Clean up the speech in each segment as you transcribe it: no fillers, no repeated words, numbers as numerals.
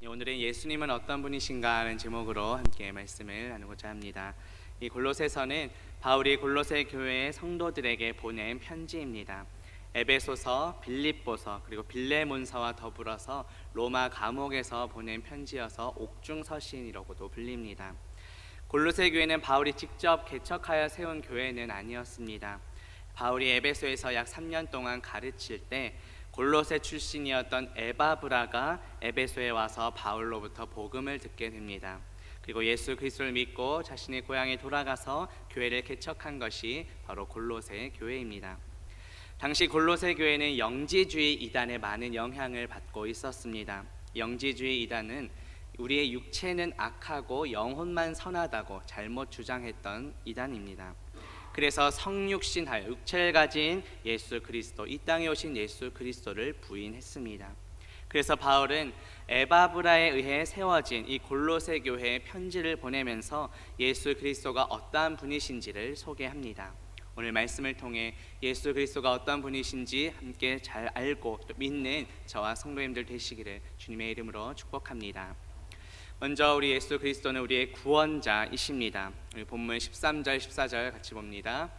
오늘은 예수님은 어떤 분이신가 하는 제목으로 함께 말씀을 나누고자 합니다. 이 골로새서는 바울이 골로새 교회의 성도들에게 보낸 편지입니다. 에베소서, 빌립보서, 그리고 빌레몬서와 더불어서 로마 감옥에서 보낸 편지여서 옥중서신이라고도 불립니다. 골로새 교회는 바울이 직접 개척하여 세운 교회는 아니었습니다. 바울이 에베소에서 약 3년 동안 가르칠 때 골로새 출신이었던 에바브라가 에베소에 와서 바울로부터 복음을 듣게 됩니다. 그리고 예수 그리스도를 믿고 자신의 고향에 돌아가서 교회를 개척한 것이 바로 골로새 교회입니다. 당시 골로새 교회는 영지주의 이단의 많은 영향을 받고 있었습니다. 영지주의 이단은 우리의 육체는 악하고 영혼만 선하다고 잘못 주장했던 이단입니다. 그래서 성육신하여 육체를 가진 예수 그리스도, 이 땅에 오신 예수 그리스도를 부인했습니다. 그래서 바울은 에바브라에 의해 세워진 이 골로새 교회에 편지를 보내면서 예수 그리스도가 어떠한 분이신지를 소개합니다. 오늘 말씀을 통해 예수 그리스도가 어떤 분이신지 함께 잘 알고 또 믿는 저와 성도님들 되시기를 주님의 이름으로 축복합니다. 먼저 우리 예수 그리스도는 우리의 구원자이십니다. 우리 본문 13절 14절 같이 봅니다.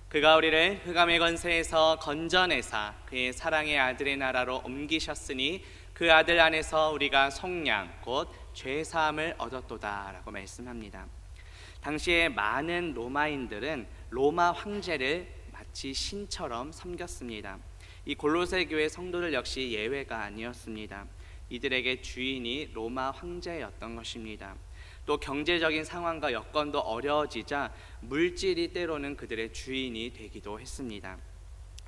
그가 우리를 흑암의 권세에서 건져내사 그의 사랑의 아들의 나라로 옮기셨으니 그 아들 안에서 우리가 속량 곧 죄사함을 얻었도다 라고 말씀합니다. 당시에 많은 로마인들은 로마 황제를 마치 신처럼 섬겼습니다. 이 골로새 교회 성도들 역시 예외가 아니었습니다. 이들에게 주인이 로마 황제였던 것입니다. 또 경제적인 상황과 여건도 어려워지자 물질이 때로는 그들의 주인이 되기도 했습니다.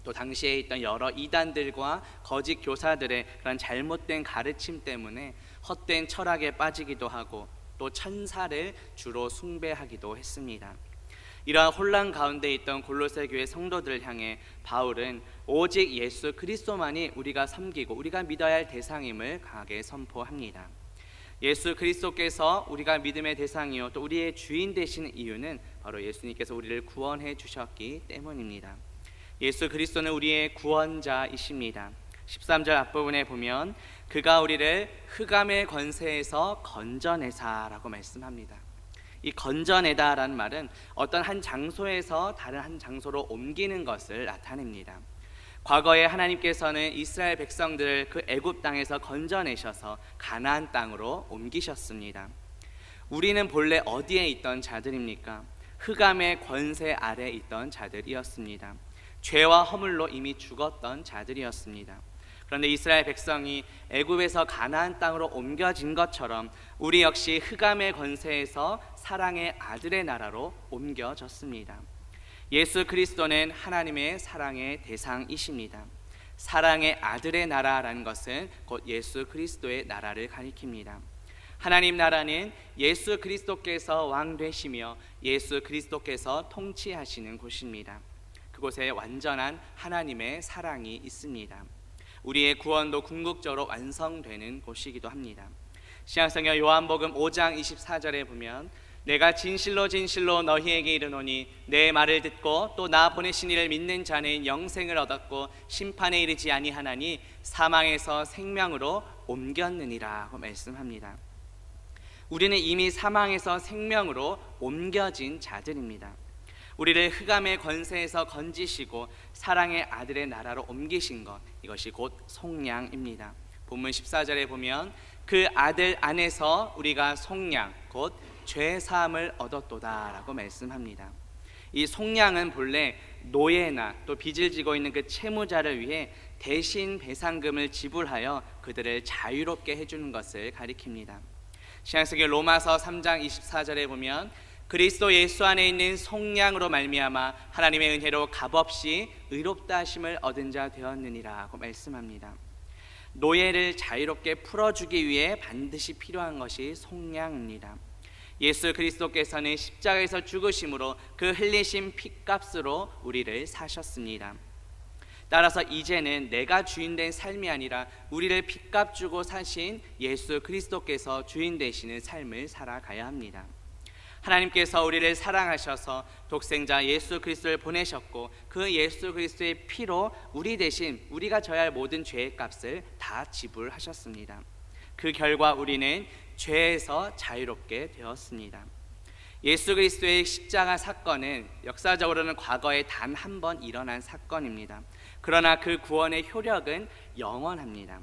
또 당시에 있던 여러 이단들과 거짓 교사들의 그런 잘못된 가르침 때문에 헛된 철학에 빠지기도 하고 또 천사를 주로 숭배하기도 했습니다. 이러한 혼란 가운데 있던 골로새 교회 성도들을 향해 바울은 오직 예수 그리스도만이 우리가 섬기고 우리가 믿어야 할 대상임을 강하게 선포합니다. 예수 그리스도께서 우리가 믿음의 대상이요 또 우리의 주인 되시는 이유는 바로 예수님께서 우리를 구원해 주셨기 때문입니다. 예수 그리스도는 우리의 구원자이십니다. 13절 앞부분에 보면 그가 우리를 흑암의 권세에서 건져내사라고 말씀합니다. 이 건져내다라는 말은 어떤 한 장소에서 다른 한 장소로 옮기는 것을 나타냅니다. 과거에 하나님께서는 이스라엘 백성들을 그 애굽 땅에서 건져내셔서 가나안 땅으로 옮기셨습니다. 우리는 본래 어디에 있던 자들입니까? 흑암의 권세 아래 있던 자들이었습니다. 죄와 허물로 이미 죽었던 자들이었습니다. 그런데 이스라엘 백성이 애굽에서 가나안 땅으로 옮겨진 것처럼 우리 역시 흑암의 권세에서 사랑의 아들의 나라로 옮겨졌습니다. 예수 그리스도는 하나님의 사랑의 대상이십니다. 사랑의 아들의 나라라는 것은 곧 예수 그리스도의 나라를 가리킵니다. 하나님 나라는 예수 그리스도께서 왕 되시며 예수 그리스도께서 통치하시는 곳입니다. 그곳에 완전한 하나님의 사랑이 있습니다. 우리의 구원도 궁극적으로 완성되는 곳이기도 합니다. 신약성경 요한복음 5장 24절에 보면 내가 진실로 진실로 너희에게 이르노니 내 말을 듣고 또 나 보내신 이를 믿는 자는 영생을 얻었고 심판에 이르지 아니하나니 사망에서 생명으로 옮겼느니라 고 말씀합니다. 우리는 이미 사망에서 생명으로 옮겨진 자들입니다. 우리를 흑암의 권세에서 건지시고 사랑의 아들의 나라로 옮기신 것, 이것이 곧 속량입니다. 본문 14절에 보면 그 아들 안에서 우리가 속량 곧 죄사함을 얻었도다 라고 말씀합니다. 이 속량은 본래 노예나 또 빚을 지고 있는 그 채무자를 위해 대신 배상금을 지불하여 그들을 자유롭게 해주는 것을 가리킵니다. 신약성경 로마서 3장 24절에 보면 그리스도 예수 안에 있는 속량으로 말미암아 하나님의 은혜로 값없이 의롭다 하심을 얻은 자 되었느니라고 말씀합니다. 노예를 자유롭게 풀어주기 위해 반드시 필요한 것이 속량입니다. 예수 그리스도께서는 십자가에서 죽으심으로 그 흘리신 피값으로 우리를 사셨습니다. 따라서 이제는 내가 주인된 삶이 아니라 우리를 피값 주고 사신 예수 그리스도께서 주인 되시는 삶을 살아가야 합니다. 하나님께서 우리를 사랑하셔서 독생자 예수 그리스도를 보내셨고 그 예수 그리스도의 피로 우리 대신 우리가 져야 할 모든 죄의 값을 다 지불하셨습니다. 그 결과 우리는 죄에서 자유롭게 되었습니다. 예수 그리스도의 십자가 사건은 역사적으로는 과거에 단 한 번 일어난 사건입니다. 그러나 그 구원의 효력은 영원합니다.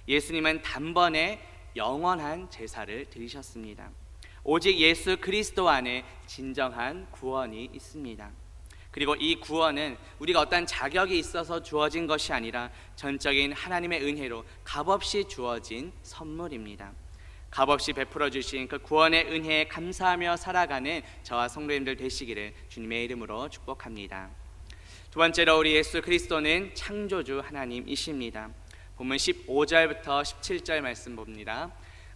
예수님은 단번에 영원한 제사를 드리셨습니다. 오직 예수 그리스도 안에 진정한 구원이 있습니다. 그리고 이 구원은 우리가 어떤 자격이 있어서 주어진 것이 아니라 전적인 하나님의 은혜로 값없이 주어진 선물입니다. 값없이 베풀어 주신 그 구원의 은혜에 감사하며 살아가는 저와 성도님들 되시기를 주님의 이름으로 축복합니다. 두 번째로 우리 예수 그리스도는 창조주 하나님이십니다. 본문 15절부터 17절 말씀 봅니다.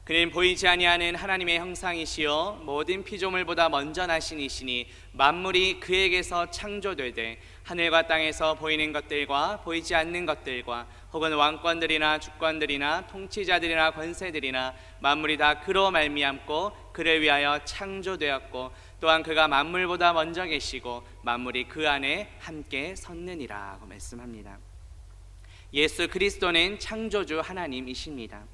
그는 보이지 아니하는 하나님의 형상이시요 모든 피조물보다 먼저 나신 이시니 만물이 그에게서 창조되되 하늘과 땅에서 보이는 것들과 보이지 않는 것들과 혹은 왕권들이나 주권들이나 통치자들이나 권세들이나 만물이 다 그로 말미암고 그를 위하여 창조되었고 또한 그가 만물보다 먼저 계시고 만물이 그 안에 함께 섰느니라고 말씀합니다. 예수 그리스도는 창조주 하나님이십니다.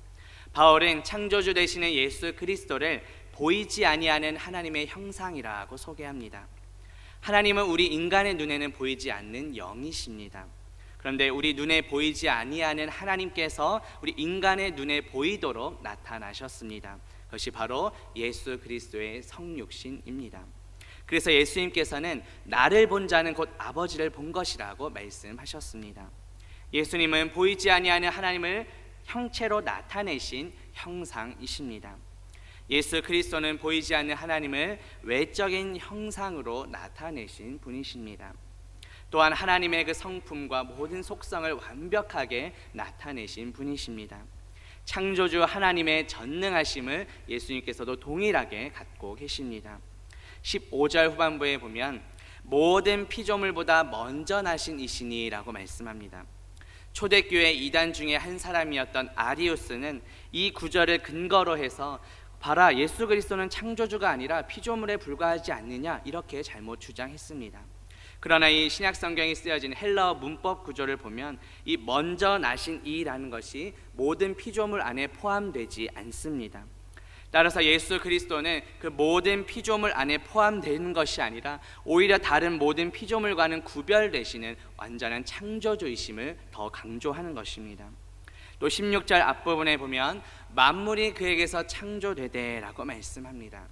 바울은 창조주 되시는 예수 그리스도를 보이지 아니하는 하나님의 형상이라고 소개합니다. 하나님은 우리 인간의 눈에는 보이지 않는 영이십니다. 그런데 우리 눈에 보이지 아니하는 하나님께서 우리 인간의 눈에 보이도록 나타나셨습니다. 그것이 바로 예수 그리스도의 성육신입니다. 그래서 예수님께서는 나를 본 자는 곧 아버지를 본 것이라고 말씀하셨습니다. 예수님은 보이지 아니하는 하나님을 형체로 나타내신 형상이십니다. 예수 그리스도는 보이지 않는 하나님을 외적인 형상으로 나타내신 분이십니다. 또한 하나님의 그 성품과 모든 속성을 완벽하게 나타내신 분이십니다. 창조주 하나님의 전능하심을 예수님께서도 동일하게 갖고 계십니다. 15절 후반부에 보면 모든 피조물보다 먼저 나신 이시니라고 말씀합니다. 초대교회 이단 중에 한 사람이었던 아리우스는 이 구절을 근거로 해서 봐라, 예수 그리스도는 창조주가 아니라 피조물에 불과하지 않느냐, 이렇게 잘못 주장했습니다. 그러나 이 신약 성경이 쓰여진 헬라어 문법 구조를 보면 이 먼저 나신 이라는 것이 모든 피조물 안에 포함되지 않습니다. 따라서 예수 그리스도는 그 모든 피조물 안에 포함되는 것이 아니라 오히려 다른 모든 피조물과는 구별되시는 완전한 창조주이심을 더 강조하는 것입니다. 또 16절 앞부분에 보면 만물이 그에게서 창조되되라고 말씀합니다.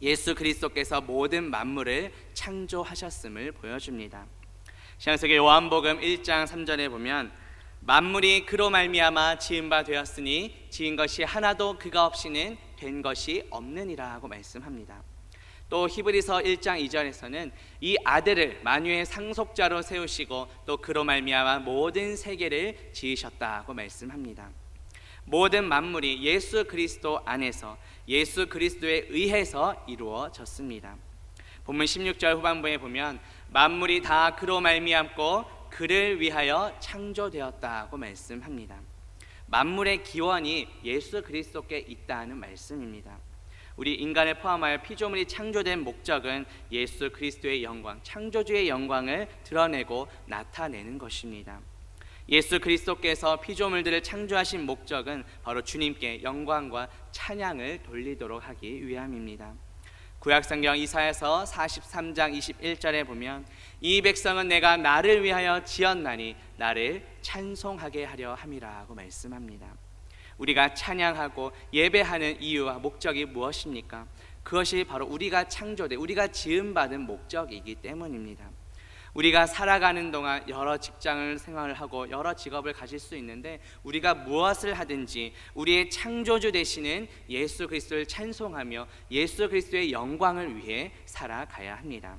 예수 그리스도께서 모든 만물을 창조하셨음을 보여줍니다. 신약성경 요한복음 1장 3절에 보면 만물이 그로 말미암아 지은 바 되었으니 지은 것이 하나도 그가 없이는 된 것이 없느니라 고 말씀합니다. 또 히브리서 1장 2절에서는 이 아들을 만유의 상속자로 세우시고 또 그로 말미암아 모든 세계를 지으셨다고 말씀합니다. 모든 만물이 예수 그리스도 안에서 예수 그리스도에 의해서 이루어졌습니다. 본문 16절 후반부에 보면 만물이 다 그로 말미암고 그를 위하여 창조되었다고 말씀합니다. 만물의 기원이 예수 그리스도께 있다는 말씀입니다. 우리 인간을 포함하여 피조물이 창조된 목적은 예수 그리스도의 영광, 창조주의 영광을 드러내고 나타내는 것입니다. 예수 그리스도께서 피조물들을 창조하신 목적은 바로 주님께 영광과 찬양을 돌리도록 하기 위함입니다. 구약성경 이사야서 43장 21절에 보면 이 백성은 내가 나를 위하여 지었나니 나를 찬송하게 하려 함이라고 말씀합니다. 우리가 찬양하고 예배하는 이유와 목적이 무엇입니까? 그것이 바로 우리가 창조돼 우리가 지음받은 목적이기 때문입니다. 우리가 살아가는 동안 여러 직장을 생활을 하고 여러 직업을 가질 수 있는데 우리가 무엇을 하든지 우리의 창조주 되시는 예수 그리스도를 찬송하며 예수 그리스도의 영광을 위해 살아가야 합니다.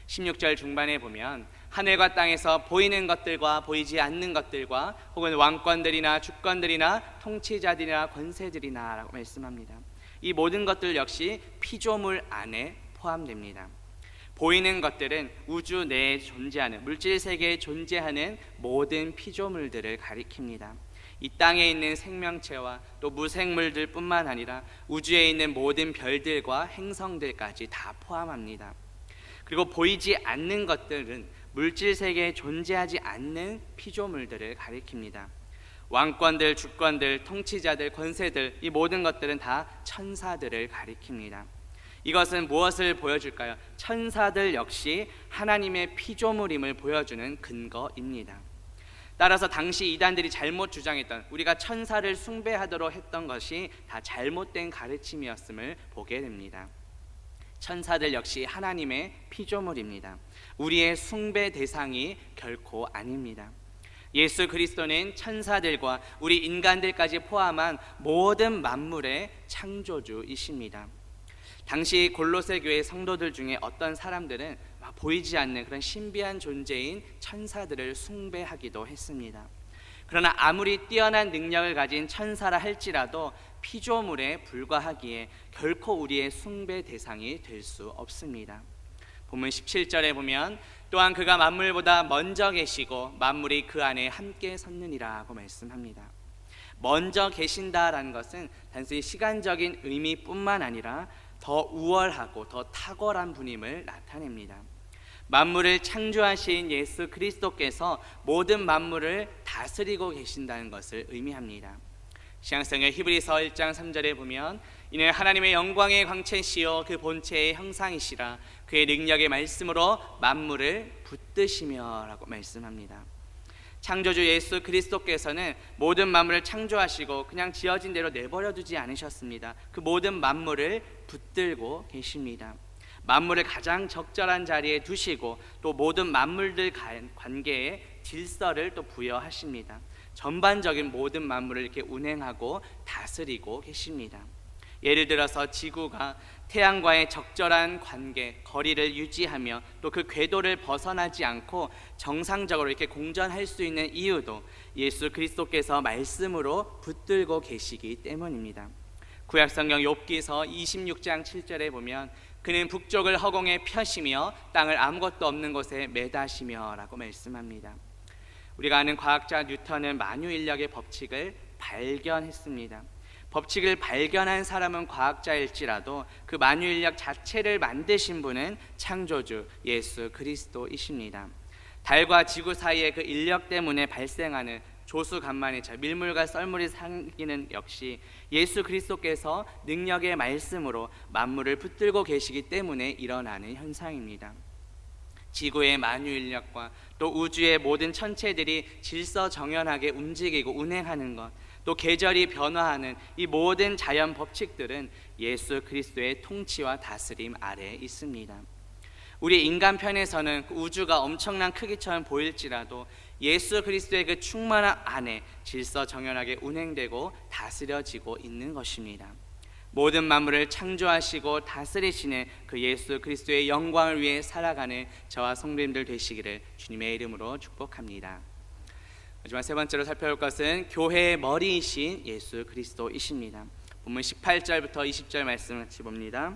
16절 중반에 보면 하늘과 땅에서 보이는 것들과 보이지 않는 것들과 혹은 왕권들이나 주권들이나 통치자들이나 권세들이나 라고 말씀합니다. 이 모든 것들 역시 피조물 안에 포함됩니다. 보이는 것들은 우주 내에 존재하는 물질 세계에 존재하는 모든 피조물들을 가리킵니다. 이 땅에 있는 생명체와 또 무생물들 뿐만 아니라 우주에 있는 모든 별들과 행성들까지 다 포함합니다. 그리고 보이지 않는 것들은 물질 세계에 존재하지 않는 피조물들을 가리킵니다. 왕권들, 주권들, 통치자들, 권세들, 이 모든 것들은 다 천사들을 가리킵니다. 이것은 무엇을 보여줄까요? 천사들 역시 하나님의 피조물임을 보여주는 근거입니다. 따라서 당시 이단들이 잘못 주장했던, 우리가 천사를 숭배하도록 했던 것이 다 잘못된 가르침이었음을 보게 됩니다. 천사들 역시 하나님의 피조물입니다. 우리의 숭배 대상이 결코 아닙니다. 예수 그리스도는 천사들과 우리 인간들까지 포함한 모든 만물의 창조주이십니다. 당시 골로새 교회 성도들 중에 어떤 사람들은 보이지 않는 그런 신비한 존재인 천사들을 숭배하기도 했습니다. 그러나 아무리 뛰어난 능력을 가진 천사라 할지라도 피조물에 불과하기에 결코 우리의 숭배 대상이 될 수 없습니다. 본문 17절에 보면 또한 그가 만물보다 먼저 계시고 만물이 그 안에 함께 섰느니라고 말씀합니다. 먼저 계신다라는 것은 단순히 시간적인 의미뿐만 아니라 더 우월하고 더 탁월한 분임을 나타냅니다. 만물을 창조하신 예수 그리스도께서 모든 만물을 다스리고 계신다는 것을 의미합니다. 신약성경 히브리서 1장 3절에 보면 이는 하나님의 영광의 광채시요 그 본체의 형상이시라 그의 능력의 말씀으로 만물을 붙드시며 라고 말씀합니다. 창조주 예수 그리스도께서는 모든 만물을 창조하시고 그냥 지어진 대로 내버려 두지 않으셨습니다. 그 모든 만물을 붙들고 계십니다. 만물을 가장 적절한 자리에 두시고 또 모든 만물들 관계에 질서를 또 부여하십니다. 전반적인 모든 만물을 이렇게 운행하고 다스리고 계십니다. 예를 들어서 지구가 태양과의 적절한 관계, 거리를 유지하며 또 그 궤도를 벗어나지 않고 정상적으로 이렇게 공전할 수 있는 이유도 예수 그리스도께서 말씀으로 붙들고 계시기 때문입니다. 구약성경 욥기서 26장 7절에 보면 그는 북쪽을 허공에 펴시며 땅을 아무것도 없는 곳에 매다시며 라고 말씀합니다. 우리가 아는 과학자 뉴턴은 만유인력의 법칙을 발견했습니다. 법칙을 발견한 사람은 과학자일지라도 그 만유인력 자체를 만드신 분은 창조주 예수 그리스도이십니다. 달과 지구 사이의 그 인력 때문에 발생하는 조수간만의 밀물과 썰물이 생기는 역시 예수 그리스도께서 능력의 말씀으로 만물을 붙들고 계시기 때문에 일어나는 현상입니다. 지구의 만유인력과 또 우주의 모든 천체들이 질서정연하게 움직이고 운행하는 것, 또 계절이 변화하는 이 모든 자연 법칙들은 예수 그리스도의 통치와 다스림 아래에 있습니다. 우리 인간 편에서는 우주가 엄청난 크기처럼 보일지라도 예수 그리스도의 그 충만한 안에 질서정연하게 운행되고 다스려지고 있는 것입니다. 모든 만물을 창조하시고 다스리시는 그 예수 그리스도의 영광을 위해 살아가는 저와 성도님들 되시기를 주님의 이름으로 축복합니다. 마지막 세 번째로 살펴볼 것은 교회의 머리이신 예수 그리스도이십니다. 본문 18절부터 20절 말씀을 같이 봅니다.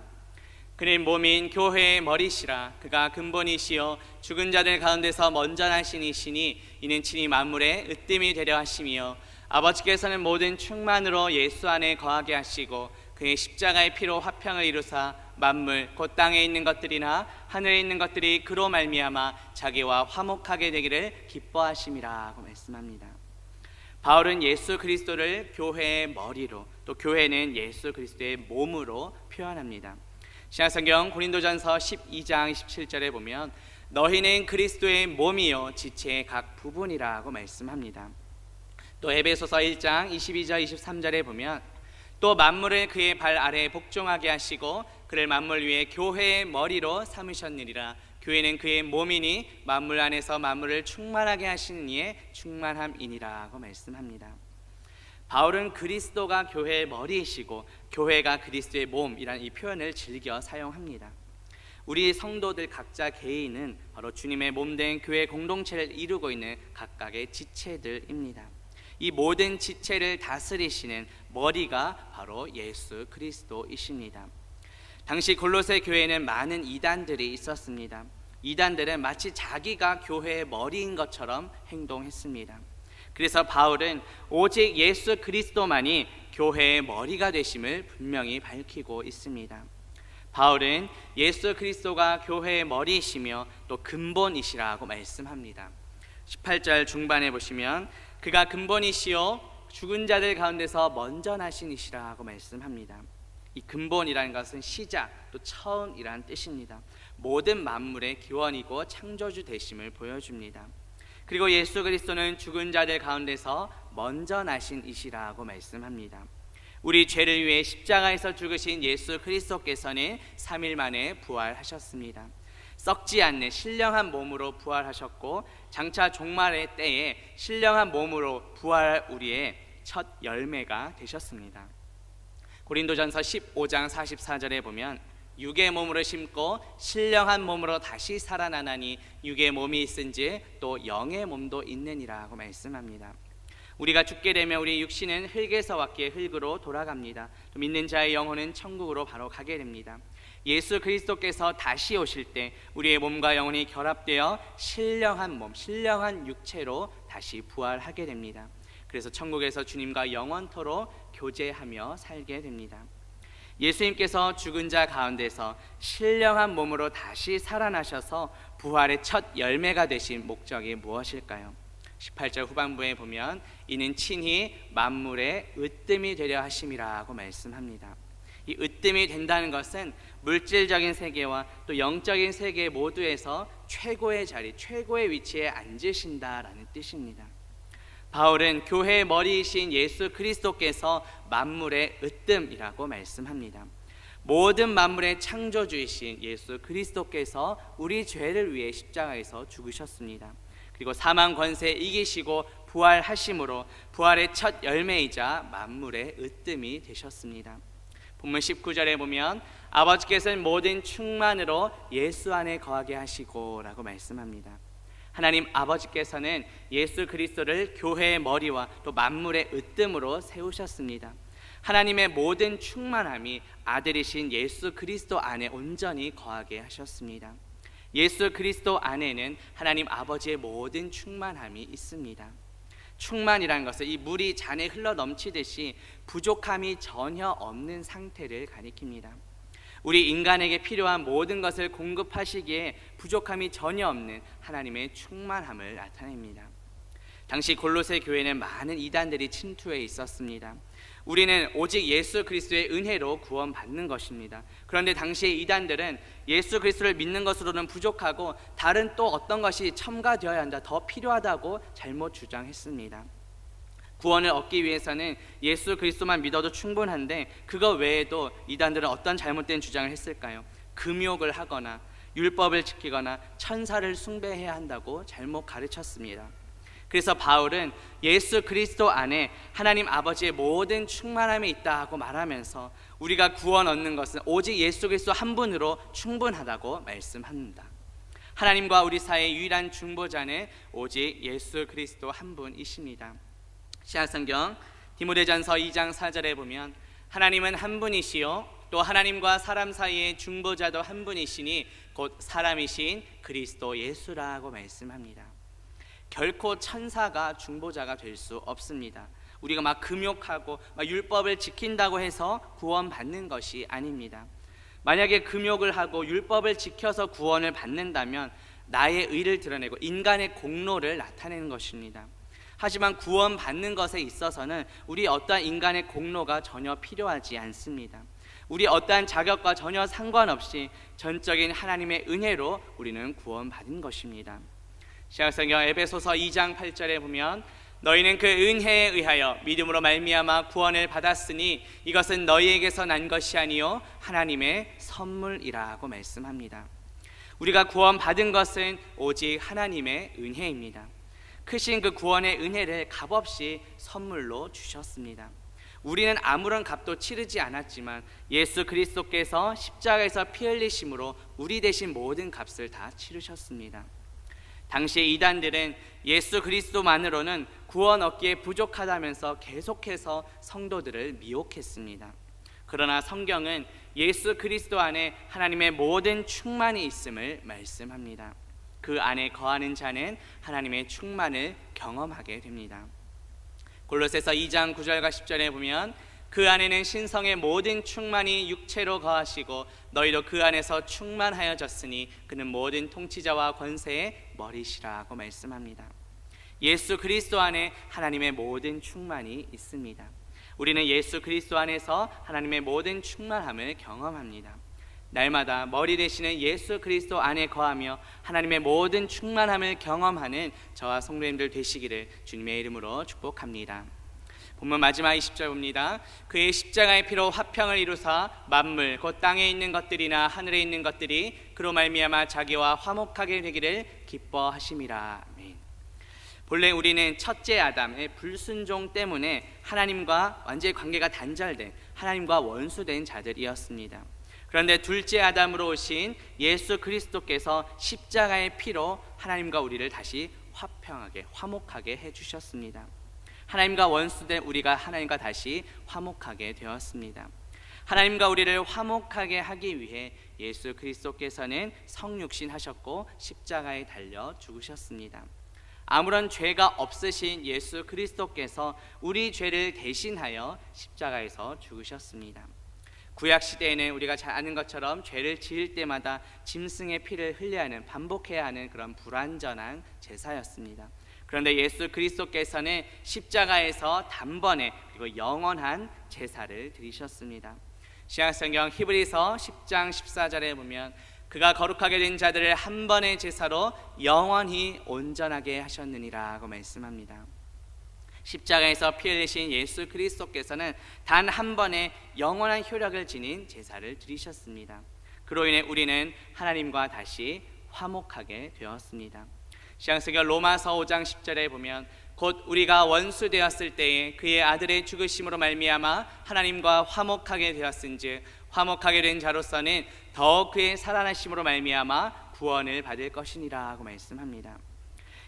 그는 몸인 교회의 머리시라. 그가 근본이시요 죽은 자들 가운데서 먼저 나신 이시니 이는 친히 만물의 으뜸이 되려 하심이요 아버지께서는 모든 충만으로 예수 안에 거하게 하시고 그의 십자가의 피로 화평을 이루사 만물 곧 땅에 있는 것들이나 하늘에 있는 것들이 그로 말미암아 자기와 화목하게 되기를 기뻐하심이라고 말씀합니다. 바울은 예수 그리스도를 교회의 머리로 또 교회는 예수 그리스도의 몸으로 표현합니다. 신약성경 고린도전서 12장 17절에 보면 너희는 그리스도의 몸이요 지체의 각 부분이라고 말씀합니다. 또 에베소서 1장 22절 23절에 보면 또 만물을 그의 발 아래에 복종하게 하시고 그를 만물 위에 교회의 머리로 삼으셨느니라. 교회는 그의 몸이니 만물 안에서 만물을 충만하게 하시는 이의 충만함이니라고 말씀합니다. 바울은 그리스도가 교회의 머리이시고 교회가 그리스도의 몸이라는 이 표현을 즐겨 사용합니다. 우리 성도들 각자 개인은 바로 주님의 몸된 교회 공동체를 이루고 있는 각각의 지체들입니다. 이 모든 지체를 다스리시는 머리가 바로 예수 그리스도이십니다. 당시 골로새 교회에는 많은 이단들이 있었습니다. 이단들은 마치 자기가 교회의 머리인 것처럼 행동했습니다. 그래서 바울은 오직 예수 그리스도만이 교회의 머리가 되심을 분명히 밝히고 있습니다. 바울은 예수 그리스도가 교회의 머리이시며 또 근본이시라고 말씀합니다. 18절 중반에 보시면 그가 근본이시요 죽은 자들 가운데서 먼저 나신 이시라고 말씀합니다. 이 근본이라는 것은 시작 또 처음이라는 뜻입니다. 모든 만물의 기원이고 창조주 되심을 보여줍니다. 그리고 예수 그리스도는 죽은 자들 가운데서 먼저 나신 이시라고 말씀합니다. 우리 죄를 위해 십자가에서 죽으신 예수 그리스도께서는 3일 만에 부활하셨습니다. 썩지 않는 신령한 몸으로 부활하셨고 장차 종말의 때에 신령한 몸으로 부활할 우리의 첫 열매가 되셨습니다. 고린도전서 15장 44절에 보면 육의 몸으로 심고 신령한 몸으로 다시 살아나나니 육의 몸이 있은지 또 영의 몸도 있느니라고 말씀합니다. 우리가 죽게 되면 우리 육신은 흙에서 왔기에 흙으로 돌아갑니다. 또 믿는 자의 영혼은 천국으로 바로 가게 됩니다. 예수 그리스도께서 다시 오실 때 우리의 몸과 영혼이 결합되어 신령한 몸, 신령한 육체로 다시 부활하게 됩니다. 그래서 천국에서 주님과 영원토록 교제하며 살게 됩니다. 예수님께서 죽은 자 가운데서 신령한 몸으로 다시 살아나셔서 부활의 첫 열매가 되신 목적이 무엇일까요? 18절 후반부에 보면 이는 친히 만물의 으뜸이 되려 하심이라고 말씀합니다. 이 으뜸이 된다는 것은 물질적인 세계와 또 영적인 세계 모두에서 최고의 자리, 최고의 위치에 앉으신다라는 뜻입니다. 바울은 교회의 머리이신 예수 그리스도께서 만물의 으뜸이라고 말씀합니다. 모든 만물의 창조주이신 예수 그리스도께서 우리 죄를 위해 십자가에서 죽으셨습니다. 그리고 사망 권세 이기시고 부활하심으로 부활의 첫 열매이자 만물의 으뜸이 되셨습니다. 본문 19절에 보면 아버지께서는 모든 충만으로 예수 안에 거하게 하시고 라고 말씀합니다. 하나님 아버지께서는 예수 그리스도를 교회의 머리와 또 만물의 으뜸으로 세우셨습니다. 하나님의 모든 충만함이 아들이신 예수 그리스도 안에 온전히 거하게 하셨습니다. 예수 그리스도 안에는 하나님 아버지의 모든 충만함이 있습니다. 충만이라는 것은 이 물이 잔에 흘러 넘치듯이 부족함이 전혀 없는 상태를 가리킵니다. 우리 인간에게 필요한 모든 것을 공급하시기에 부족함이 전혀 없는 하나님의 충만함을 나타냅니다. 당시 골로새 교회는 많은 이단들이 침투해 있었습니다. 우리는 오직 예수 그리스도의 은혜로 구원받는 것입니다. 그런데 당시의 이단들은 예수 그리스도를 믿는 것으로는 부족하고 다른 또 어떤 것이 첨가되어야 한다, 더 필요하다고 잘못 주장했습니다. 구원을 얻기 위해서는 예수 그리스도만 믿어도 충분한데 그거 외에도 이단들은 어떤 잘못된 주장을 했을까요? 금욕을 하거나 율법을 지키거나 천사를 숭배해야 한다고 잘못 가르쳤습니다. 그래서 바울은 예수 그리스도 안에 하나님 아버지의 모든 충만함이 있다고 말하면서 우리가 구원 얻는 것은 오직 예수 그리스도 한 분으로 충분하다고 말씀합니다. 하나님과 우리 사이의 유일한 중보자는 오직 예수 그리스도 한 분이십니다. 신약성경 디모데전서 2장 4절에 보면 하나님은 한 분이시요 또 하나님과 사람 사이의 중보자도 한 분이시니 곧 사람이신 그리스도 예수라고 말씀합니다. 결코 천사가 중보자가 될 수 없습니다. 우리가 막 금욕하고 막 율법을 지킨다고 해서 구원받는 것이 아닙니다. 만약에 금욕을 하고 율법을 지켜서 구원을 받는다면 나의 의를 드러내고 인간의 공로를 나타내는 것입니다. 하지만 구원받는 것에 있어서는 우리 어떠한 인간의 공로가 전혀 필요하지 않습니다. 우리 어떠한 자격과 전혀 상관없이 전적인 하나님의 은혜로 우리는 구원받은 것입니다. 신약성경 에베소서 2장 8절에 보면 너희는 그 은혜에 의하여 믿음으로 말미암아 구원을 받았으니 이것은 너희에게서 난 것이 아니요 하나님의 선물이라고 말씀합니다. 우리가 구원받은 것은 오직 하나님의 은혜입니다. 크신 그 구원의 은혜를 값없이 선물로 주셨습니다. 우리는 아무런 값도 치르지 않았지만 예수 그리스도께서 십자가에서 피 흘리심으로 우리 대신 모든 값을 다 치르셨습니다. 당시 이단들은 예수 그리스도만으로는 구원 얻기에 부족하다면서 계속해서 성도들을 미혹했습니다. 그러나 성경은 예수 그리스도 안에 하나님의 모든 충만이 있음을 말씀합니다. 그 안에 거하는 자는 하나님의 충만을 경험하게 됩니다. 골로새서 2장 9절과 10절에 보면 그 안에는 신성의 모든 충만이 육체로 거하시고 너희도 그 안에서 충만하여졌으니 그는 모든 통치자와 권세의 머리시라고 말씀합니다. 예수 그리스도 안에 하나님의 모든 충만이 있습니다. 우리는 예수 그리스도 안에서 하나님의 모든 충만함을 경험합니다. 날마다 머리 되시는 예수 그리스도 안에 거하며 하나님의 모든 충만함을 경험하는 저와 성도님들 되시기를 주님의 이름으로 축복합니다. 본문 마지막 20절 봅니다. 그의 십자가의 피로 화평을 이루사 만물 곧 땅에 있는 것들이나 하늘에 있는 것들이 그로 말미암아 자기와 화목하게 되기를 기뻐하심이라. 아멘. 본래 우리는 첫째 아담의 불순종 때문에 하나님과 완전히 관계가 단절된, 하나님과 원수된 자들이었습니다. 그런데 둘째 아담으로 오신 예수 그리스도께서 십자가의 피로 하나님과 우리를 다시 화평하게, 화목하게 해주셨습니다. 하나님과 원수된 우리가 하나님과 다시 화목하게 되었습니다. 하나님과 우리를 화목하게 하기 위해 예수 그리스도께서는 성육신 하셨고 십자가에 달려 죽으셨습니다. 아무런 죄가 없으신 예수 그리스도께서 우리 죄를 대신하여 십자가에서 죽으셨습니다. 구약 시대에는 우리가 잘 아는 것처럼 죄를 지을 때마다 짐승의 피를 흘려야 하는, 반복해야 하는 그런 불완전한 제사였습니다. 그런데 예수 그리스도께서는 십자가에서 단번에 그리고 영원한 제사를 드리셨습니다. 신약성경 히브리서 10장 14절에 보면 그가 거룩하게 된 자들을 한 번의 제사로 영원히 온전하게 하셨느니라고 말씀합니다. 십자가에서 피 흘리신 예수 그리스도께서는 단 한 번의 영원한 효력을 지닌 제사를 드리셨습니다. 그로 인해 우리는 하나님과 다시 화목하게 되었습니다. 신약성경 로마서 5장 10절에 보면 곧 우리가 원수 되었을 때에 그의 아들의 죽으심으로 말미암아 하나님과 화목하게 되었은즉 화목하게 된 자로서는 더욱 그의 살아나심으로 말미암아 구원을 받을 것이니라 하고 말씀합니다.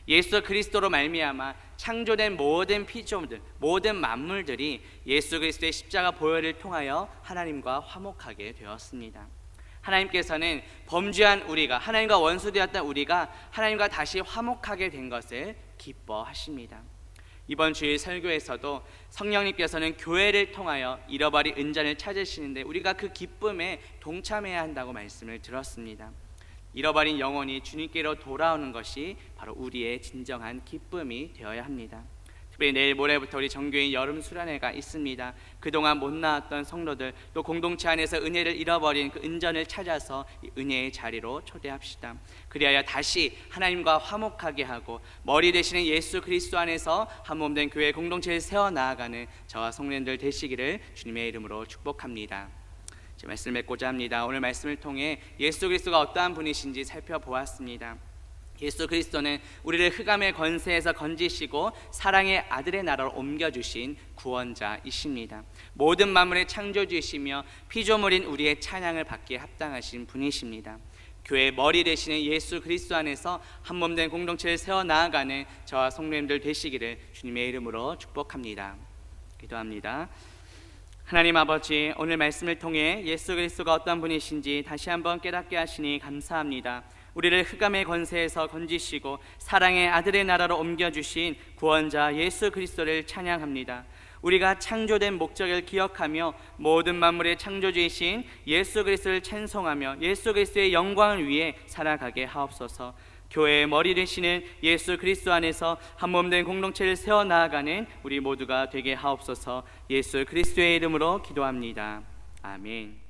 예수 그리스도로 말미암아 창조된 모든 피조물들, 모든 만물들이 예수 그리스도의 십자가 보혈을 통하여 하나님과 화목하게 되었습니다. 하나님께서는 범죄한 우리가, 하나님과 원수되었던 우리가 하나님과 다시 화목하게 된 것을 기뻐하십니다. 이번 주일 설교에서도 성령님께서는 교회를 통하여 잃어버린 은전을 찾으시는데 우리가 그 기쁨에 동참해야 한다고 말씀을 들었습니다. 잃어버린 영혼이 주님께로 돌아오는 것이 바로 우리의 진정한 기쁨이 되어야 합니다. 특별히 내일 모레부터 우리 정교인 여름 수련회가 있습니다. 그동안 못 나왔던 성도들, 또 공동체 안에서 은혜를 잃어버린 그 은전을 찾아서 이 은혜의 자리로 초대합시다. 그리하여 다시 하나님과 화목하게 하고 머리 되시는 예수 그리스도 안에서 한 몸 된 교회 공동체를 세워나가는 저와 성도님들 되시기를 주님의 이름으로 축복합니다. 말씀을 맺고자 합니다. 오늘 말씀을 통해 예수 그리스도가 어떠한 분이신지 살펴보았습니다. 예수 그리스도는 우리를 흑암의 권세에서 건지시고 사랑의 아들의 나라로 옮겨주신 구원자이십니다. 모든 만물의 창조주이시며 피조물인 우리의 찬양을 받기에 합당하신 분이십니다. 교회의 머리 되시는 예수 그리스도 안에서 한 몸 된 공동체를 세워나가는 저와 성도님들 되시기를 주님의 이름으로 축복합니다. 기도합니다. 하나님 아버지, 오늘 말씀을 통해 예수 그리스도가 어떤 분이신지 다시 한번 깨닫게 하시니 감사합니다. 우리를 흑암의 권세에서 건지시고 사랑의 아들의 나라로 옮겨주신 구원자 예수 그리스도를 찬양합니다. 우리가 창조된 목적을 기억하며 모든 만물의 창조주이신 예수 그리스도를 찬송하며 예수 그리스도의 영광을 위해 살아가게 하옵소서. 교회의 머리 되시는 예수 그리스도 안에서 한 몸 된 공동체를 세워나가는 우리 모두가 되게 하옵소서. 예수 그리스도의 이름으로 기도합니다. 아멘.